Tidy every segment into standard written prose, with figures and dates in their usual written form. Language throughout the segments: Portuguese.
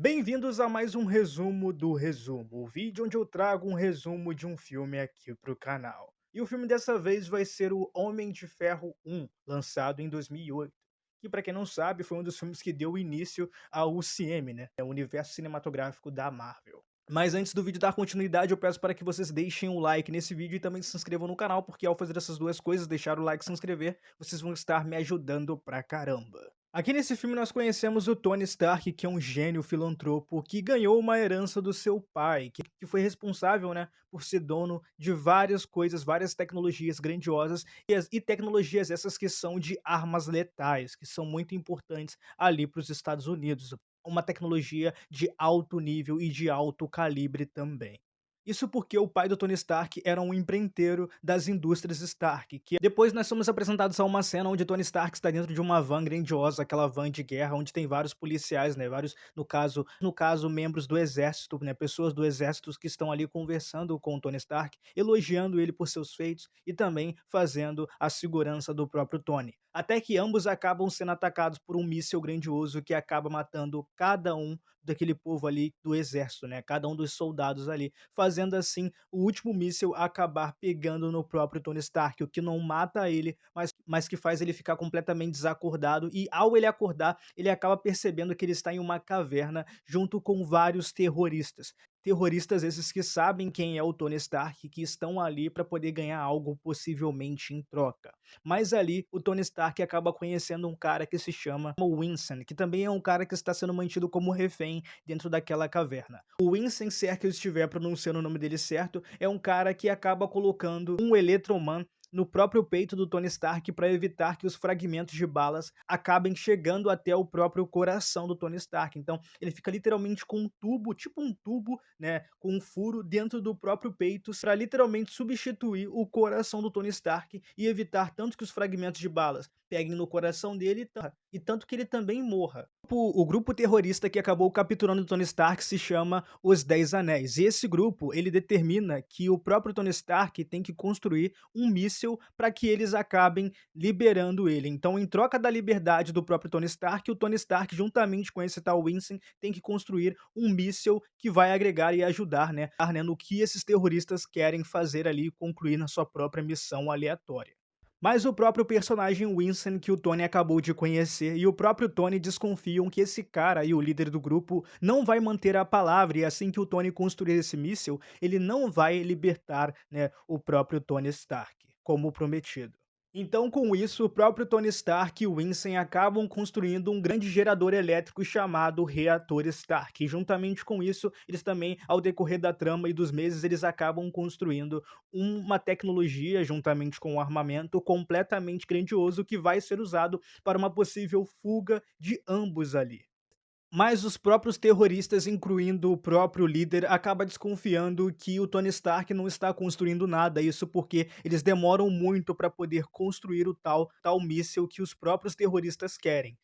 Bem-vindos a mais um resumo do resumo, o vídeo onde eu trago um resumo de um filme aqui para o canal. E o filme dessa vez vai ser o Homem de Ferro 1, lançado em 2008, que para quem não sabe foi um dos filmes que deu início ao UCM, né, é o universo cinematográfico da Marvel. Mas antes do vídeo dar continuidade, eu peço para que vocês deixem o like nesse vídeo e também se inscrevam no canal, porque ao fazer essas duas coisas, deixar o like e se inscrever, vocês vão estar me ajudando pra caramba. Aqui nesse filme nós conhecemos o Tony Stark, que é um gênio filantropo que ganhou uma herança do seu pai, que foi responsável, né, por ser dono de várias coisas, várias tecnologias grandiosas e tecnologias essas que são de armas letais, que são muito importantes ali para os Estados Unidos. Uma tecnologia de alto nível e de alto calibre também. Isso porque o pai do Tony Stark era um empreiteiro das indústrias Stark, que depois nós somos apresentados a uma cena onde Tony Stark está dentro de uma van grandiosa, aquela van de guerra, onde tem vários policiais, né, vários, no caso, membros do exército, né, pessoas do exército que estão ali conversando com o Tony Stark, elogiando ele por seus feitos e também fazendo a segurança do próprio Tony. Até que ambos acabam sendo atacados por um míssil grandioso que acaba matando cada um daquele povo ali do exército, né, cada um dos soldados ali, fazendo assim o último míssil acabar pegando no próprio Tony Stark, o que não mata ele, mas que faz ele ficar completamente desacordado e ao ele acordar, ele acaba percebendo que ele está em uma caverna junto com vários terroristas. Terroristas esses que sabem quem é o Tony Stark, que estão ali para poder ganhar algo possivelmente em troca. Mas ali o Tony Stark acaba conhecendo um cara que se chama o Winston, que também é um cara que está sendo mantido como refém dentro daquela caverna. O Winston, se é que eu estiver pronunciando o nome dele certo, é um cara que acaba colocando um Eletroman no próprio peito do Tony Stark para evitar que os fragmentos de balas acabem chegando até o próprio coração do Tony Stark. Então, ele fica literalmente com um tubo, tipo um tubo, né, com um furo dentro do próprio peito para literalmente substituir o coração do Tony Stark e evitar tanto que os fragmentos de balas peguem no coração dele e tanto que ele também morra. O grupo terrorista que acabou capturando o Tony Stark se chama os Dez Anéis. E esse grupo, ele determina que o próprio Tony Stark tem que construir um míssil para que eles acabem liberando ele. Então, em troca da liberdade do próprio Tony Stark, o Tony Stark, juntamente com esse tal Winston, tem que construir um míssil que vai agregar e ajudar, né, no que esses terroristas querem fazer ali e concluir na sua própria missão aleatória. Mas o próprio personagem Winston que o Tony acabou de conhecer e o próprio Tony desconfiam que esse cara aí, o líder do grupo, não vai manter a palavra e assim que o Tony construir esse míssil, ele não vai libertar, né, o próprio Tony Stark, como prometido. Então, com isso, o próprio Tony Stark e o Winston acabam construindo um grande gerador elétrico chamado Reator Stark. E juntamente com isso, eles também, ao decorrer da trama e dos meses, eles acabam construindo uma tecnologia, juntamente com um armamento completamente grandioso que vai ser usado para uma possível fuga de ambos ali. Mas os próprios terroristas, incluindo o próprio líder, acaba desconfiando que o Tony Stark não está construindo nada, isso porque eles demoram muito para poder construir o tal míssil que os próprios terroristas querem.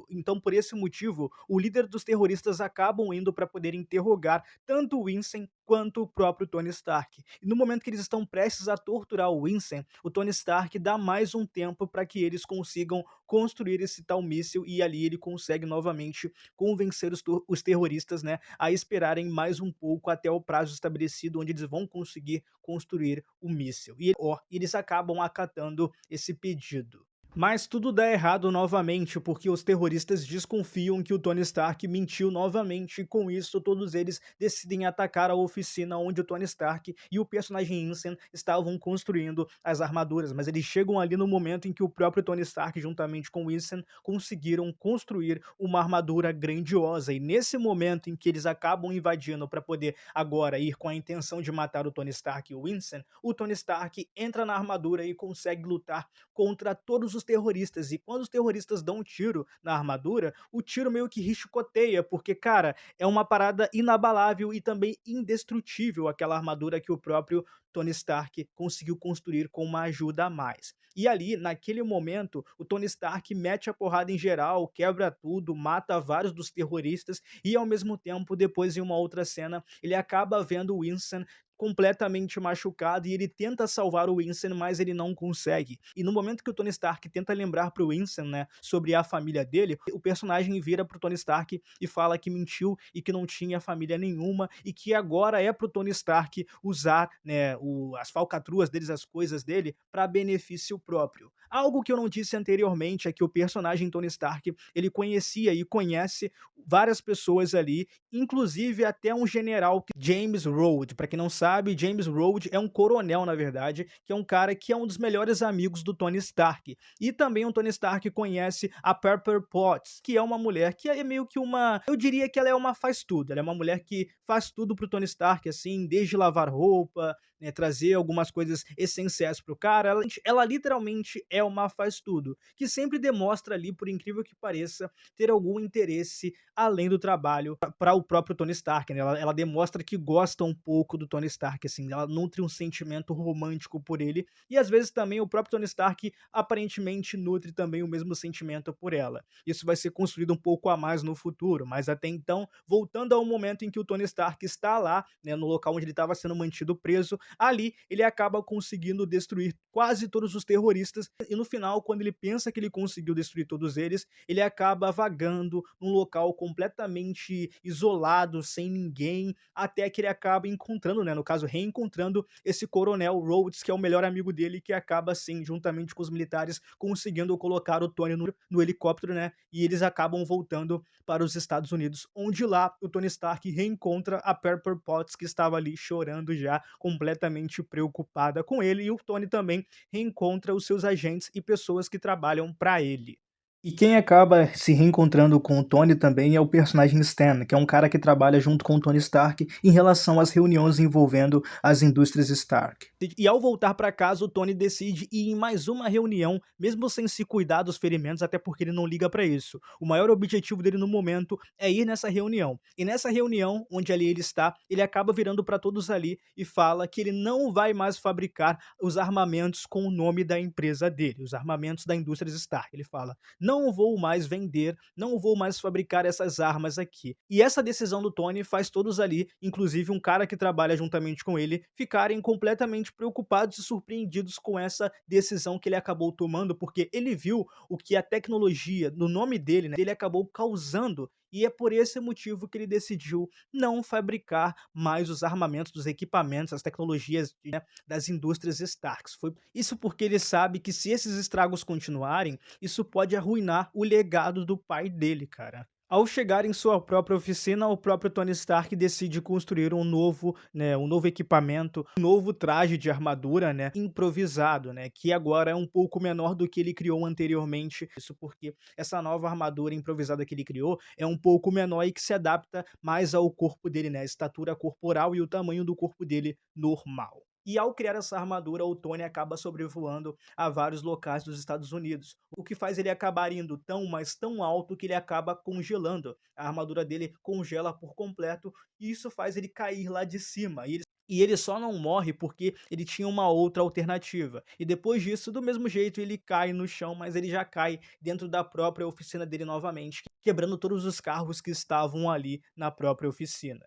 Então, por esse motivo, o líder dos terroristas acabam indo para poder interrogar tanto o Winston quanto o próprio Tony Stark. E no momento que eles estão prestes a torturar o Winston, o Tony Stark dá mais um tempo para que eles consigam construir esse tal míssil e ali ele consegue novamente convencer os terroristas, né, a esperarem mais um pouco até o prazo estabelecido onde eles vão conseguir construir o míssil. E eles acabam acatando esse pedido. Mas tudo dá errado novamente, porque os terroristas desconfiam que o Tony Stark mentiu novamente, e com isso todos eles decidem atacar a oficina onde o Tony Stark e o personagem Insane estavam construindo as armaduras, mas eles chegam ali no momento em que o próprio Tony Stark, juntamente com o Insane, conseguiram construir uma armadura grandiosa, e nesse momento em que eles acabam invadindo para poder agora ir com a intenção de matar o Tony Stark e o Insane, o Tony Stark entra na armadura e consegue lutar contra todos os terroristas. E quando os terroristas dão um tiro na armadura, o tiro meio que ricocheteia, porque, cara, é uma parada inabalável e também indestrutível aquela armadura que o próprio Tony Stark conseguiu construir com uma ajuda a mais. E ali, naquele momento, o Tony Stark mete a porrada em geral, quebra tudo, mata vários dos terroristas e, ao mesmo tempo, depois em uma outra cena, ele acaba vendo o Winston completamente machucado e ele tenta salvar o Winston, mas ele não consegue. E no momento que o Tony Stark tenta lembrar pro Winston, né, sobre a família dele, o personagem vira pro Tony Stark e fala que mentiu e que não tinha família nenhuma e que agora é pro Tony Stark usar, né, as falcatruas deles, as coisas dele, para benefício próprio. Algo que eu não disse anteriormente é que o personagem Tony Stark, ele conhecia e conhece várias pessoas ali, inclusive até um general, James Rhodes. Para quem não sabe, James Rhodes é um coronel, na verdade, que é um cara que é um dos melhores amigos do Tony Stark. E também o Tony Stark conhece a Pepper Potts, que é uma mulher que é meio que uma, eu diria que ela é uma faz tudo, ela é uma mulher que faz tudo pro Tony Stark, assim, desde lavar roupa, né, trazer algumas coisas essenciais pro cara, ela literalmente é uma faz tudo, que sempre demonstra ali, por incrível que pareça, ter algum interesse além do trabalho para o próprio Tony Stark, né? Ela demonstra que gosta um pouco do Tony Stark, assim, ela nutre um sentimento romântico por ele e às vezes também o próprio Tony Stark aparentemente nutre também o mesmo sentimento por ela. Isso vai ser construído um pouco a mais no futuro, mas até então, voltando ao momento em que o Tony Stark está lá, né, no local onde ele estava sendo mantido preso, ali ele acaba conseguindo destruir quase todos os terroristas e no final, quando ele pensa que ele conseguiu destruir todos eles, ele acaba vagando num local completamente isolado, sem ninguém, até que ele acaba encontrando, né, no caso reencontrando esse coronel Rhodes, que é o melhor amigo dele, que acaba assim, juntamente com os militares, conseguindo colocar o Tony no helicóptero, né, e eles acabam voltando para os Estados Unidos, onde lá o Tony Stark reencontra a Pepper Potts, que estava ali chorando já, completamente preocupada com ele, e o Tony também reencontra os seus agentes e pessoas que trabalham para ele. E quem acaba se reencontrando com o Tony também é o personagem Stan, que é um cara que trabalha junto com o Tony Stark em relação às reuniões envolvendo as indústrias Stark. E ao voltar para casa, o Tony decide ir em mais uma reunião, mesmo sem se cuidar dos ferimentos, até porque ele não liga para isso. O maior objetivo dele no momento é ir nessa reunião. E nessa reunião, onde ali ele está, ele acaba virando para todos ali e fala que ele não vai mais fabricar os armamentos com o nome da empresa dele, os armamentos da indústria Stark. Ele fala: não vou mais vender, não vou mais fabricar essas armas aqui. E essa decisão do Tony faz todos ali, inclusive um cara que trabalha juntamente com ele, ficarem completamente preocupados e surpreendidos com essa decisão que ele acabou tomando, porque ele viu o que a tecnologia, no nome dele, né, ele acabou causando e é por esse motivo que ele decidiu não fabricar mais os armamentos, dos equipamentos, as tecnologias, né, das indústrias Starks. Foi isso porque ele sabe que se esses estragos continuarem, isso pode arruinar o legado do pai dele, cara. Ao chegar em sua própria oficina, o próprio Tony Stark decide construir um novo, né, um novo equipamento, um novo traje de armadura, né, improvisado, né, que agora é um pouco menor do que ele criou anteriormente. Isso porque essa nova armadura improvisada que ele criou é um pouco menor e que se adapta mais ao corpo dele, né, a estatura corporal e o tamanho do corpo dele normal. E ao criar essa armadura, o Tony acaba sobrevoando a vários locais dos Estados Unidos, o que faz ele acabar indo tão, mas tão alto que ele acaba congelando. A armadura dele congela por completo e isso faz ele cair lá de cima. E ele só não morre porque ele tinha uma outra alternativa. E depois disso, do mesmo jeito, ele cai no chão, mas ele já cai dentro da própria oficina dele novamente, quebrando todos os carros que estavam ali na própria oficina.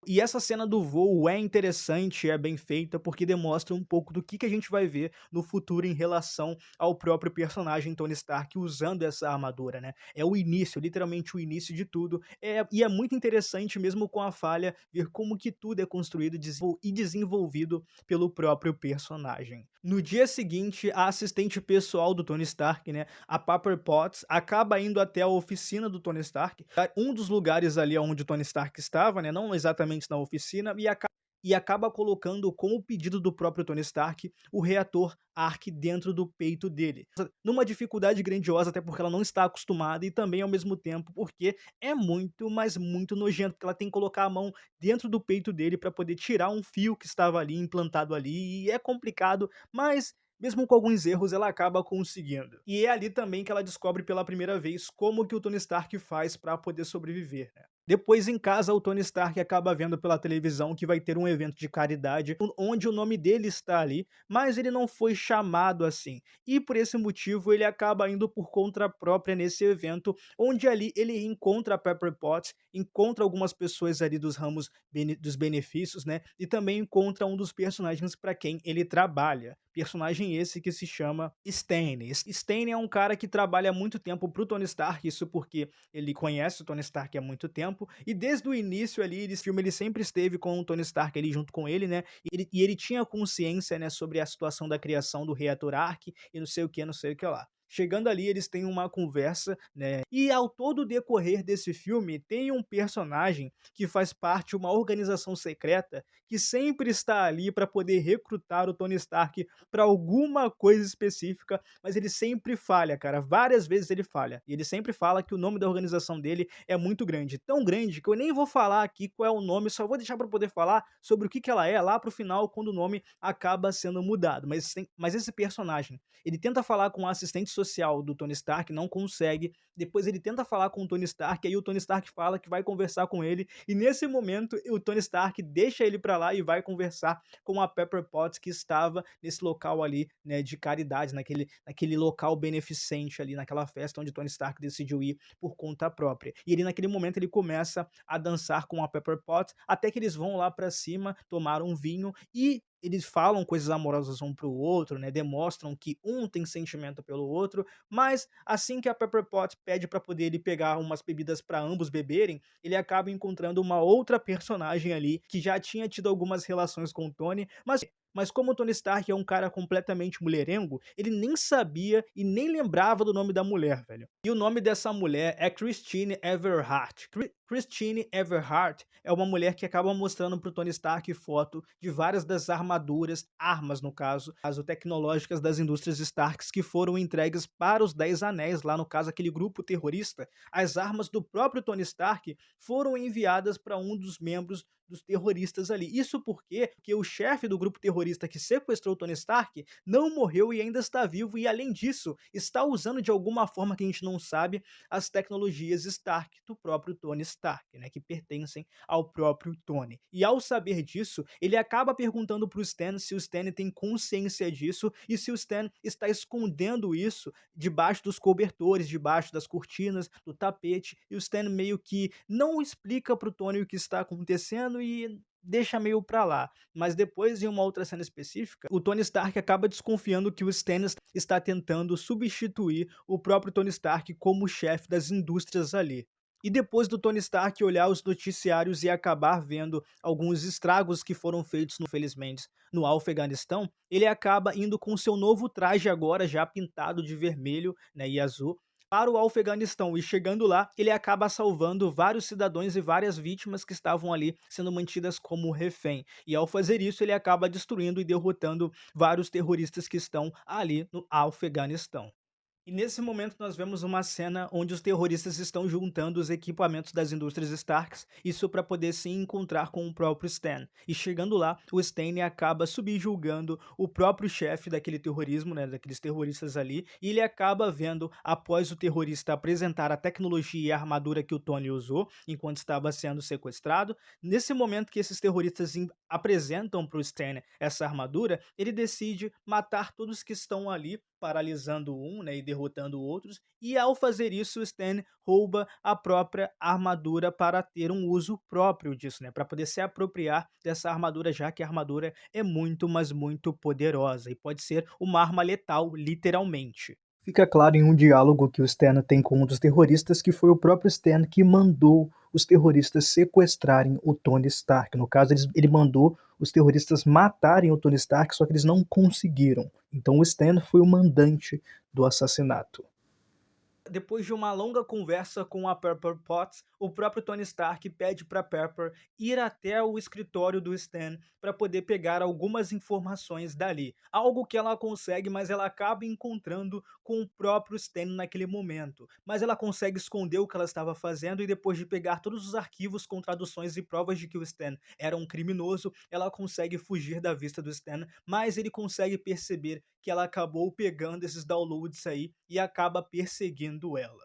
E essa cena do voo é interessante, é bem feita, porque demostra um pouco do que a gente vai ver no futuro em relação ao próprio personagem Tony Stark usando essa armadura, né. É o início, literalmente o início de tudo, e é muito interessante mesmo com a falha, ver como que tudo é construído e desenvolvido pelo próprio personagem. No dia seguinte, a assistente pessoal do Tony Stark, né, a Pepper Potts, acaba indo até a oficina do Tony Stark, um dos lugares ali onde o Tony Stark estava, né, não exatamente na oficina, e acaba colocando, com o pedido do próprio Tony Stark, o reator Ark dentro do peito dele. Numa dificuldade grandiosa, até porque ela não está acostumada e também ao mesmo tempo porque é muito, mas muito nojento, porque ela tem que colocar a mão dentro do peito dele para poder tirar um fio que estava ali implantado ali e é complicado, mas mesmo com alguns erros, ela acaba conseguindo. E é ali também que ela descobre pela primeira vez como que o Tony Stark faz para poder sobreviver, né. Depois em casa, o Tony Stark acaba vendo pela televisão que vai ter um evento de caridade onde o nome dele está ali, mas ele não foi chamado assim. E por esse motivo ele acaba indo por conta própria nesse evento, onde ali ele encontra a Pepper Potts, encontra algumas pessoas ali dos ramos dos benefícios, né? E também encontra um dos personagens para quem ele trabalha. Personagem esse que se chama Stanley. Stanley é um cara que trabalha há muito tempo pro Tony Stark, isso porque ele conhece o Tony Stark há muito tempo, e desde o início ali desse filme ele sempre esteve com o Tony Stark ali junto com ele, né, e ele tinha consciência, né, sobre a situação da criação do reator Ark e não sei o que, não sei o que lá. Chegando ali, eles têm uma conversa, né? E ao todo decorrer desse filme, tem um personagem que faz parte de uma organização secreta que sempre está ali para poder recrutar o Tony Stark para alguma coisa específica, mas ele sempre falha, cara. Várias vezes ele falha. E ele sempre fala que o nome da organização dele é muito grande. Tão grande que eu nem vou falar aqui qual é o nome, só vou deixar para poder falar sobre o que ela é lá pro final, quando o nome acaba sendo mudado. Mas esse personagem, ele tenta falar com o assistente social do Tony Stark, não consegue. Depois ele tenta falar com o Tony Stark, aí o Tony Stark fala que vai conversar com ele. E nesse momento, o Tony Stark deixa ele para lá e vai conversar com a Pepper Potts, que estava nesse local ali, né, de caridade, naquele local beneficente ali, naquela festa onde Tony Stark decidiu ir por conta própria. E ele, naquele momento, ele começa a dançar com a Pepper Potts, até que eles vão lá para cima, tomar um vinho e eles falam coisas amorosas um para o outro, né, demonstram que um tem sentimento pelo outro, mas assim que a Pepper Potts pede para poder ele pegar umas bebidas para ambos beberem, ele acaba encontrando uma outra personagem ali que já tinha tido algumas relações com o Tony, mas como o Tony Stark é um cara completamente mulherengo, ele nem sabia e nem lembrava do nome da mulher, velho. E o nome dessa mulher é Christine Everhart. Christine Everhart é uma mulher que acaba mostrando pro Tony Stark foto de várias das armaduras, armas no caso, as tecnológicas das indústrias Starks que foram entregues para os Dez Anéis, lá no caso aquele grupo terrorista. As armas do próprio Tony Stark foram enviadas para um dos membros dos terroristas ali. Isso porque o chefe do grupo terrorista que sequestrou Tony Stark não morreu e ainda está vivo e, além disso, está usando de alguma forma que a gente não sabe as tecnologias Stark do próprio Tony Stark, né, que pertencem ao próprio Tony. E ao saber disso, ele acaba perguntando para o Stan se o Stan tem consciência disso e se o Stan está escondendo isso debaixo dos cobertores, debaixo das cortinas, do tapete, e o Stan meio que não explica para o Tony o que está acontecendo e deixa meio pra lá. Mas depois, em uma outra cena específica, o Tony Stark acaba desconfiando que o Stan está tentando substituir o próprio Tony Stark como chefe das indústrias ali. E depois do Tony Stark olhar os noticiários e acabar vendo alguns estragos que foram feitos, infelizmente, no Afeganistão, ele acaba indo com seu novo traje agora já pintado de vermelho, né, e azul, para o Afeganistão, e chegando lá, ele acaba salvando vários cidadãos e várias vítimas que estavam ali sendo mantidas como refém. E ao fazer isso, ele acaba destruindo e derrotando vários terroristas que estão ali no Afeganistão. E nesse momento nós vemos uma cena onde os terroristas estão juntando os equipamentos das indústrias Starks, isso para poder se encontrar com o próprio Stan. E chegando lá, o Stan acaba subjulgando o próprio chefe daquele terrorismo, né, daqueles terroristas ali, e ele acaba vendo, após o terrorista apresentar a tecnologia e a armadura que o Tony usou enquanto estava sendo sequestrado, nesse momento que esses terroristas apresentam para o Stan essa armadura, ele decide matar todos que estão ali, paralisando um, né, e derrotando outros, e ao fazer isso, o Stan rouba a própria armadura para ter um uso próprio disso, né, para poder se apropriar dessa armadura, já que a armadura é muito, mas muito poderosa e pode ser uma arma letal, literalmente. Fica claro em um diálogo que o Stan tem com um dos terroristas que foi o próprio Stan que mandou os terroristas sequestrarem o Tony Stark. No caso, ele mandou os terroristas matarem o Tony Stark, só que eles não conseguiram. Então o Stan foi o mandante do assassinato. Depois de uma longa conversa com a Pepper Potts, o próprio Tony Stark pede para Pepper ir até o escritório do Stan para poder pegar algumas informações dali. Algo que ela consegue, mas ela acaba encontrando com o próprio Stan naquele momento. Mas ela consegue esconder o que ela estava fazendo e depois de pegar todos os arquivos com traduções e provas de que o Stan era um criminoso, ela consegue fugir da vista do Stan, mas ele consegue perceber que ela acabou pegando esses downloads aí e acaba perseguindo ela.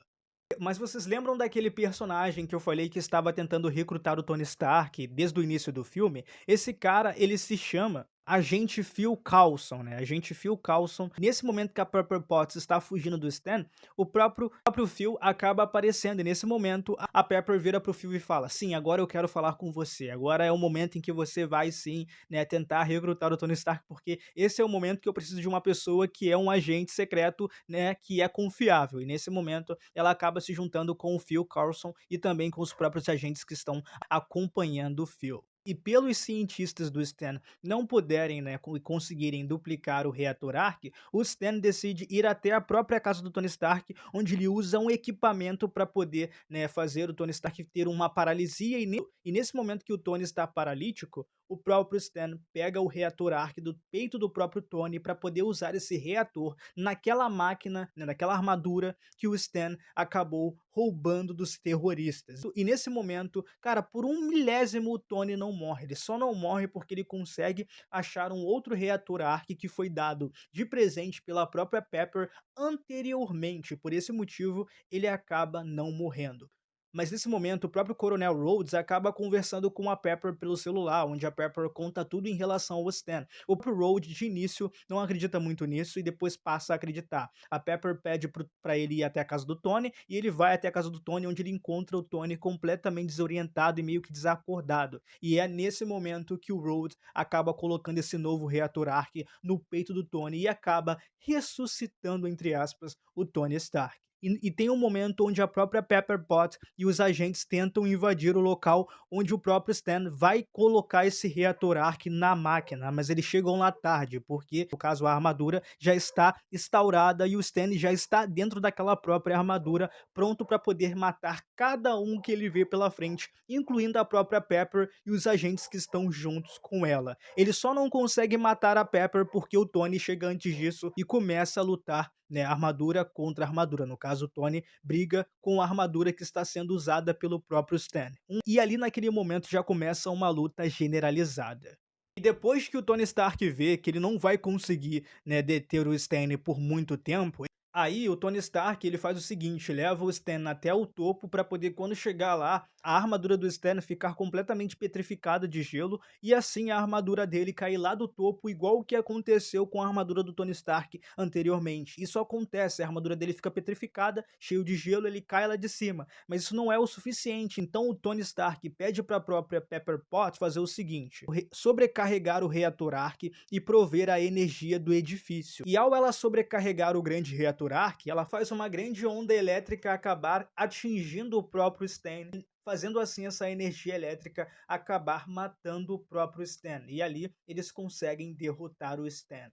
Mas vocês lembram daquele personagem que eu falei que estava tentando recrutar o Tony Stark desde o início do filme? Esse cara, ele se chama Agente Phil Coulson, né, Agente Phil Coulson. Nesse momento que a Pepper Potts está fugindo do Stan, o próprio Phil acaba aparecendo, e nesse momento a Pepper vira pro Phil e fala: "Sim, agora eu quero falar com você, agora é o momento em que você vai sim, né, tentar recrutar o Tony Stark, porque esse é o momento que eu preciso de uma pessoa que é um agente secreto, né, que é confiável", e nesse momento ela acaba se juntando com o Phil Coulson e também com os próprios agentes que estão acompanhando o Phil. E pelos cientistas do Stan não puderem, né, conseguirem duplicar o reator Ark, o Stan decide ir até a própria casa do Tony Stark, onde ele usa um equipamento para poder, né, fazer o Tony Stark ter uma paralisia, e nesse momento que o Tony está paralítico, o próprio Stan pega o reator Ark do peito do próprio Tony para poder usar esse reator naquela máquina, né, naquela armadura que o Stan acabou roubando dos terroristas. E nesse momento, cara, por um milésimo o Tony não morre. Ele só não morre porque ele consegue achar um outro reator Ark que foi dado de presente pela própria Pepper anteriormente. Por esse motivo, ele acaba não morrendo. Mas nesse momento, o próprio Coronel Rhodes acaba conversando com a Pepper pelo celular, onde a Pepper conta tudo em relação ao Stan. O próprio Rhodes, de início, não acredita muito nisso e depois passa a acreditar. A Pepper pede pra ele ir até a casa do Tony, e ele vai até a casa do Tony, onde ele encontra o Tony completamente desorientado e meio que desacordado. E é nesse momento que o Rhodes acaba colocando esse novo reator Ark no peito do Tony e acaba ressuscitando, entre aspas, o Tony Stark. E tem um momento onde a própria Pepper Potts e os agentes tentam invadir o local onde o próprio Stan vai colocar esse reator Ark na máquina, mas eles chegam lá tarde, porque, no caso, a armadura já está instaurada e o Stan já está dentro daquela própria armadura, pronto para poder matar cada um que ele vê pela frente, incluindo a própria Pepper e os agentes que estão juntos com ela. Ele só não consegue matar a Pepper porque o Tony chega antes disso e começa a lutar, né, armadura contra armadura. No caso, o Tony briga com a armadura que está sendo usada pelo próprio Stan. E ali naquele momento já começa uma luta generalizada. E depois que o Tony Stark vê que ele não vai conseguir, né, deter o Stan por muito tempo, aí o Tony Stark ele faz o seguinte, leva o Stan até o topo para poder, quando chegar lá, a armadura do Stan ficar completamente petrificada de gelo, e assim a armadura dele cair lá do topo, igual o que aconteceu com a armadura do Tony Stark anteriormente. Isso acontece, a armadura dele fica petrificada, cheio de gelo, ele cai lá de cima. Mas isso não é o suficiente, então o Tony Stark pede para a própria Pepper Potts fazer o seguinte: sobrecarregar o reator Ark e prover a energia do edifício. E ao ela sobrecarregar o grande reator Ark, ela faz uma grande onda elétrica acabar atingindo o próprio Stan, fazendo assim essa energia elétrica acabar matando o próprio Stan. E ali eles conseguem derrotar o Stan.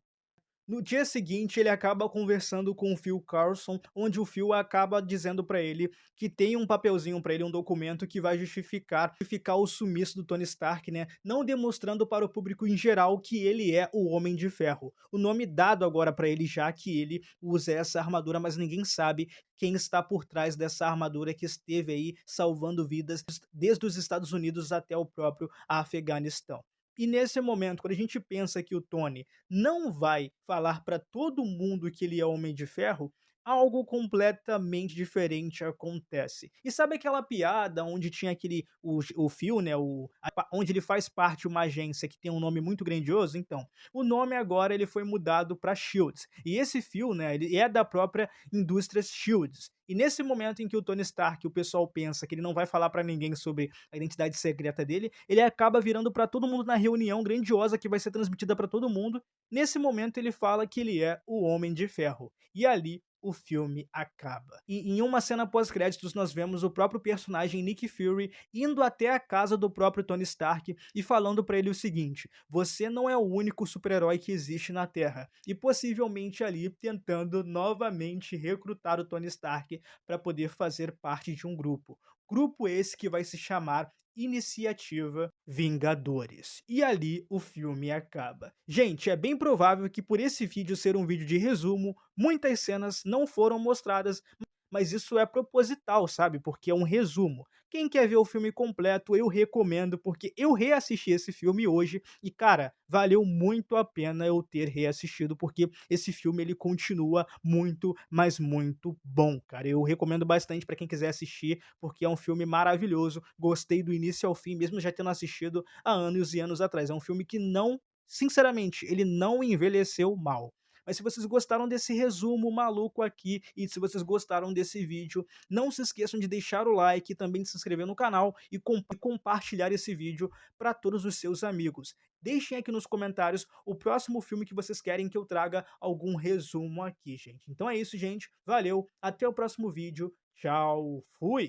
No dia seguinte, ele acaba conversando com o Phil Coulson, onde o Phil acaba dizendo pra ele que tem um papelzinho pra ele, um documento que vai justificar o sumiço do Tony Stark, né, não demonstrando para o público em geral que ele é o Homem de Ferro. O nome dado agora pra ele, já que ele usa essa armadura, mas ninguém sabe quem está por trás dessa armadura que esteve aí salvando vidas desde os Estados Unidos até o próprio Afeganistão. E nesse momento, quando a gente pensa que o Tony não vai falar para todo mundo que ele é Homem de Ferro, algo completamente diferente acontece. E sabe aquela piada onde tinha aquele o Phil, né, onde ele faz parte de uma agência que tem um nome muito grandioso? Então, o nome agora ele foi mudado para Shields. E esse Phil, né, ele é da própria indústria Shields. E nesse momento em que o Tony Stark, o pessoal pensa que ele não vai falar para ninguém sobre a identidade secreta dele, ele acaba virando para todo mundo na reunião grandiosa que vai ser transmitida para todo mundo. Nesse momento ele fala que ele é o Homem de Ferro. E ali o filme acaba. E em uma cena pós-créditos nós vemos o próprio personagem Nick Fury indo até a casa do próprio Tony Stark e falando para ele o seguinte: você não é o único super-herói que existe na Terra. E possivelmente ali tentando novamente recrutar o Tony Stark para poder fazer parte de um grupo. Grupo esse que vai se chamar Iniciativa Vingadores. E ali o filme acaba. Gente, é bem provável que por esse vídeo ser um vídeo de resumo, muitas cenas não foram mostradas, mas isso é proposital, sabe, porque é um resumo. Quem quer ver o filme completo, eu recomendo, porque eu reassisti esse filme hoje e, cara, valeu muito a pena eu ter reassistido, porque esse filme ele continua muito, mas muito bom, cara. Eu recomendo bastante pra quem quiser assistir, porque é um filme maravilhoso. Gostei do início ao fim, mesmo já tendo assistido há anos e anos atrás. É um filme que não, sinceramente, ele não envelheceu mal. Mas se vocês gostaram desse resumo maluco aqui e se vocês gostaram desse vídeo, não se esqueçam de deixar o like e também de se inscrever no canal e compartilhar esse vídeo para todos os seus amigos. Deixem aqui nos comentários o próximo filme que vocês querem que eu traga algum resumo aqui, gente. Então é isso, gente. Valeu, até o próximo vídeo. Tchau, fui!